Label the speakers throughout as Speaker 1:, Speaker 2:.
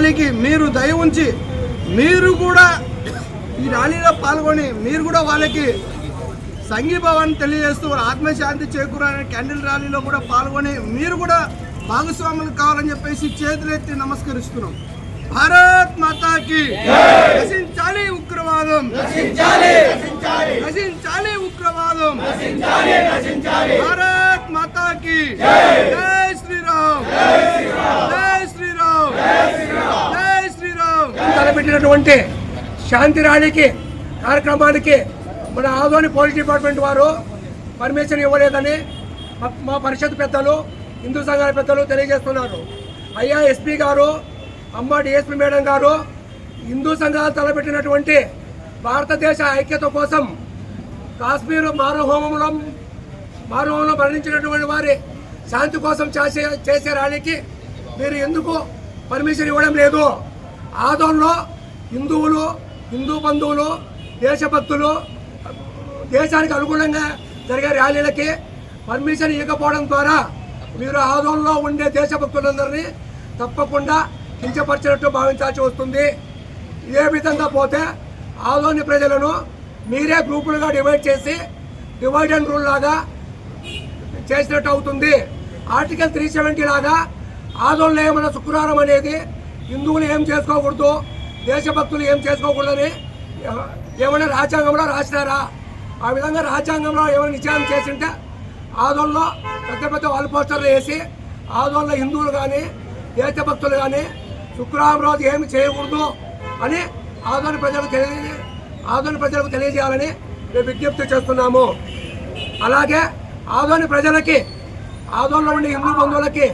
Speaker 1: ర్యాలీకి మీరు దయ ఉంచి మీరు కూడా ఈ ర్యాలీలో పాల్గొని మీరు కూడా వాళ్ళకి సంఘీభావాన్ని తెలియజేస్తూ ఆత్మశాంతి చేకూరాలని క్యాండిల్ ర్యాలీలో కూడా పాల్గొని మీరు కూడా భాగస్వాములు కావాలని చెప్పేసి చేతులెత్తి నమస్కరిస్తున్నాం. భారత్ మాతాకి నశించాలి ఉగ్రవాదం, నశించాలి ఉగ్రవాదం. భారత్ మాతాకి జై శ్రీరామ్, జై శ్రీరామ్, జై శ్రీరామ్.
Speaker 2: తలపెట్టినటువంటి శాంతి ర్యాలీకి కార్యక్రమానికి మన ఆదోని పోలీస్ డిపార్ట్మెంట్ వారు పర్మిషన్ ఇవ్వలేదని మా పరిషత్ పెద్దలు, హిందూ సంఘాల పెద్దలు తెలియజేస్తున్నారు. అయ్యా ఎస్పీ గారు, అమ్మ డిఎస్పీ మేడం గారు, హిందూ సంఘాలు తలపెట్టినటువంటి భారతదేశ ఐక్యత కోసం కాశ్మీర్ మారుహోమంలో మరణించినటువంటి వారి శాంతి కోసం చేసే ర్యాలీకి మీరు ఎందుకు పర్మిషన్ ఇవ్వడం లేదు? ఆదోన్లో హిందువులు, హిందూ బంధువులు, దేశభక్తులు దేశానికి అనుగుణంగా జరిగే ర్యాలీలకి పర్మిషన్ ఇవ్వకపోవడం ద్వారా మీరు ఆదోన్లో ఉండే దేశభక్తులందరినీ తప్పకుండా కించపరిచినట్టు భావించాల్సి వస్తుంది. ఇదే విధంగా పోతే ఆదోని ప్రజలను మీరే గ్రూపులుగా డివైడ్ చేసి డివైడ్ అండ్ రూల్ లాగా చేసినట్టు అవుతుంది. ఆర్టికల్ 370 లాగా ఆదోన్లో ఏమైనా శుక్రవారం అనేది హిందువులు ఏం చేసుకోకూడదు, దేశభక్తులు ఏం చేసుకోకూడదని ఏమైనా రాజ్యాంగంలో రాసినారా? ఆ విధంగా రాజ్యాంగంలో ఏమైనా నిశ్చయం చేసింటే ఆదోన్లో పెద్ద పెద్ద వాల్ పోస్టర్లు వేసి ఆదోన్లో హిందువులు కానీ దేశభక్తులు కానీ శుక్రవారం రోజు ఏమి చేయకూడదు అని ఆదోని ప్రజలకు తెలియజేయాలని మేము విజ్ఞప్తి చేస్తున్నాము. అలాగే ఆదోని ప్రజలకి, ఆదోన్లో ఉండే హిందూ బంధువులకి,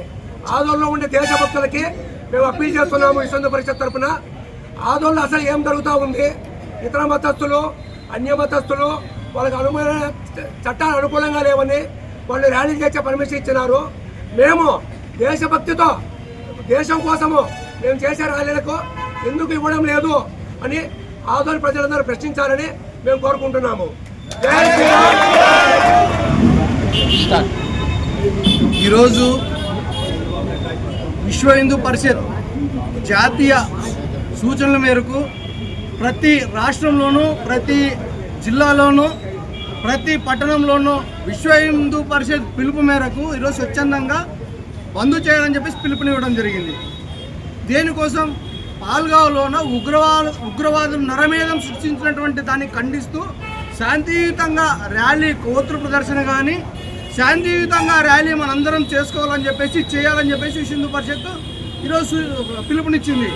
Speaker 2: ఆదోన్లో ఉండే దేశభక్తులకి మేము అప్పీల్ చేస్తున్నాము. హిందూ పరిషత్ తరఫున ఆదోన్లో అసలు ఏం జరుగుతూ ఉంది? ఇతర మతస్థులు, అన్య మతస్థులు వాళ్ళకి చట్టాలు అనుకూలంగా లేవని వాళ్ళు ర్యాలీ చేసే పర్మిషన్ ఇచ్చినారు. మేము దేశభక్తితో దేశం కోసము మేము చేసే ర్యాలీలకు ఎందుకు ఇవ్వడం లేదు అని ఆదోని ప్రజలందరూ ప్రశ్నించాలని మేము కోరుకుంటున్నాము.
Speaker 1: ఈరోజు విశ్వ హిందూ పరిషత్ జాతీయ సూచనల మేరకు ప్రతి రాష్ట్రంలోనూ, ప్రతి జిల్లాలోనూ, ప్రతి పట్టణంలోనూ విశ్వ హిందూ పరిషత్ పిలుపు మేరకు ఈరోజు స్వచ్ఛందంగా బంద్ చేయాలని చెప్పేసి పిలుపునివ్వడం జరిగింది. దేనికోసం? పాల్గావ్లోన ఉగ్రవాదం నరమేధం సృష్టించినటువంటి దాన్ని ఖండిస్తూ శాంతియుతంగా ర్యాలీ, కోతృ ప్రదర్శన కానీ శాంతియుతంగా ర్యాలీ మనందరం చేసుకోవాలని చెప్పేసి చేయాలని చెప్పేసి విశ్వ హిందూ పరిషత్ ఈరోజు పిలుపునిచ్చింది.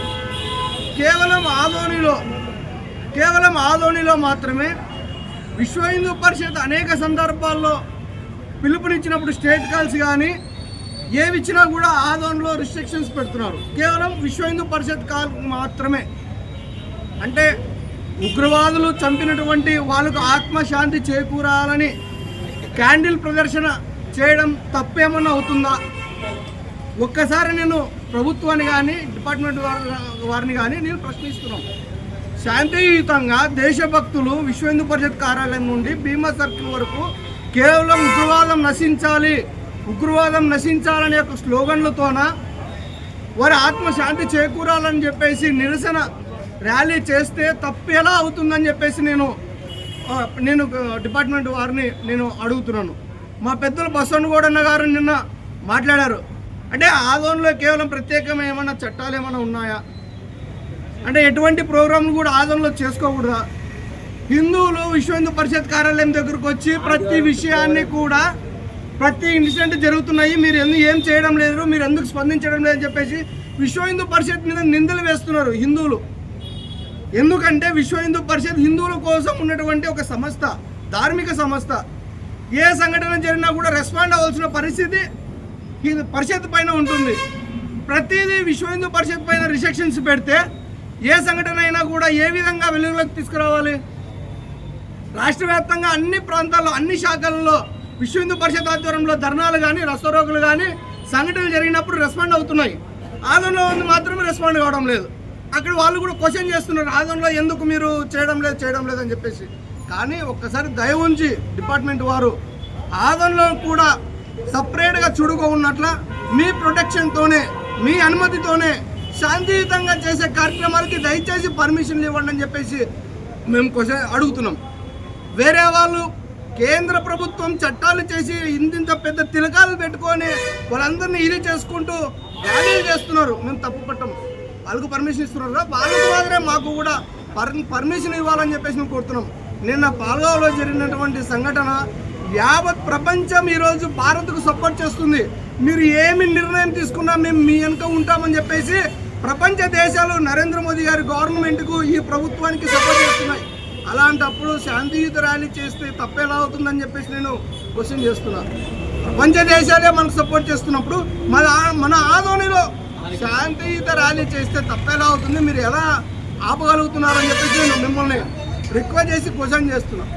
Speaker 1: కేవలం ఆదోనిలో మాత్రమే విశ్వ హిందూ పరిషత్ అనేక సందర్భాల్లో పిలుపునిచ్చినప్పుడు స్టేట్ కాల్స్ కానీ ఏవి ఇచ్చినా కూడా ఆదోన్లో రిస్ట్రిక్షన్స్ పెడుతున్నారు. కేవలం విశ్వ హిందూ పరిషత్ కాల్ మాత్రమే. అంటే ఉగ్రవాదులు చంపినటువంటి వాళ్ళకు ఆత్మశాంతి చేకూరాలని క్యాండిల్ ప్రదర్శన చేయడం తప్పేమన్నా అవుతుందా? ఒక్కసారి నేను ప్రభుత్వాన్ని కానీ డిపార్ట్మెంట్ వారిని కానీ నేను ప్రశ్నిస్తున్నాను. శాంతియుతంగా దేశభక్తులు విశ్వ హిందూ పరిషత్ కార్యాలయం నుండి భీమా సర్కిల్ వరకు కేవలం ఉగ్రవాదం నశించాలనే ఒక స్లోగన్లతోన వారి ఆత్మశాంతి చేకూరాలని చెప్పేసి నిరసన ర్యాలీ చేస్తే తప్పేలా అవుతుందని చెప్పేసి నేను డిపార్ట్మెంట్ వారిని నేను అడుగుతున్నాను. మా పెద్దలు బసవనగౌడన్న గారు నిన్న మాట్లాడారు. అంటే ఆదోన్లో కేవలం ప్రత్యేకమైన ఏమైనా చట్టాలు ఏమైనా ఉన్నాయా? అంటే ఎటువంటి ప్రోగ్రాంలు కూడా ఆదోన్లో చేసుకోకూడదా? హిందువులు విశ్వ హిందూ పరిషత్ కార్యాలయం దగ్గరకు వచ్చి ప్రతి విషయాన్ని కూడా, ప్రతి ఇన్సిడెంట్ జరుగుతున్నాయి, మీరు ఏం చేయడం లేదు, మీరు ఎందుకు స్పందించడం లేదని చెప్పేసి విశ్వ హిందూ పరిషత్ మీద నిందలు వేస్తున్నారు హిందువులు. ఎందుకంటే విశ్వ హిందూ పరిషత్ హిందువుల కోసం ఉన్నటువంటి ఒక సంస్థ, ధార్మిక సంస్థ. ఏ సంఘటన జరిగినా కూడా రెస్పాండ్ అవ్వాల్సిన పరిస్థితి పరిషత్ పైన ఉంటుంది. ప్రతిదీ విశ్వ హిందూ పరిషత్ పైన రిస్ట్రిక్షన్స్ పెడితే ఏ సంఘటన అయినా కూడా ఏ విధంగా వెలుగులోకి తీసుకురావాలి? రాష్ట్ర వ్యాప్తంగా అన్ని ప్రాంతాల్లో, అన్ని శాఖల్లో విశ్వ హిందూ పరిషత్ ఆధ్వర్యంలో ధర్నాలు కానీ, రస్తరోగులు కానీ సంఘటనలు జరిగినప్పుడు రెస్పాండ్ అవుతున్నాయి. ఆదోన్లో మాత్రమే రెస్పాండ్ కావడం లేదు. అక్కడ వాళ్ళు కూడా క్వశ్చన్ చేస్తున్నారు, ఆదోన్లో ఎందుకు మీరు చేయడం లేదు అని చెప్పేసి. కానీ ఒక్కసారి దయ ఉంచి డిపార్ట్మెంట్ వారు ఆదోన్లో కూడా సపరేట్గా చుడుకో ఉన్నట్ల మీ ప్రొటెక్షన్తోనే, మీ అనుమతితోనే శాంతియుతంగా చేసే కార్యక్రమాలకి దయచేసి పర్మిషన్లు ఇవ్వండి అని చెప్పేసి మేము క్వశ్చన్ అడుగుతున్నాం. వేరే వాళ్ళు కేంద్ర ప్రభుత్వం చట్టాలు చేసి ఇంత పెద్ద తిలకాలు పెట్టుకొని వాళ్ళందరినీ ఇది చేసుకుంటూ ర్యాలీలు చేస్తున్నారు. మేము తప్పు పట్టము. వాళ్ళకు పర్మిషన్ ఇస్తున్నారు, వాళ్ళకు మాత్రమే మాకు కూడా పర్మిషన్ ఇవ్వాలని చెప్పేసి మేము కోరుతున్నాం. నిన్న పాల్గావ్లో జరిగినటువంటి సంఘటన యావత్ ప్రపంచం ఈరోజు భారత్కు సపోర్ట్ చేస్తుంది. మీరు ఏమి నిర్ణయం తీసుకున్నా మేము మీ వెనుక ఉంటామని చెప్పేసి ప్రపంచ దేశాలు నరేంద్ర మోదీ గారి గవర్నమెంట్కు ఈ ప్రభుత్వానికి సపోర్ట్ చేస్తున్నాయి. అలాంటప్పుడు శాంతియుత ర్యాలీ చేస్తే తప్పేలా అవుతుందని చెప్పేసి నేను క్వశ్చన్ చేస్తున్నాను. ప్రపంచ దేశాలే మనకు సపోర్ట్ చేస్తున్నప్పుడు మన ఆదోనిలో శాంతియుత ర్యాలీ చేస్తే తప్పేలా అవుతుంది, మీరు ఎలా ఆపగలుగుతున్నారని చెప్పేసి నేను మిమ్మల్ని రిక్వెస్ట్ చేసి క్వశ్చన్ చేస్తున్నాను.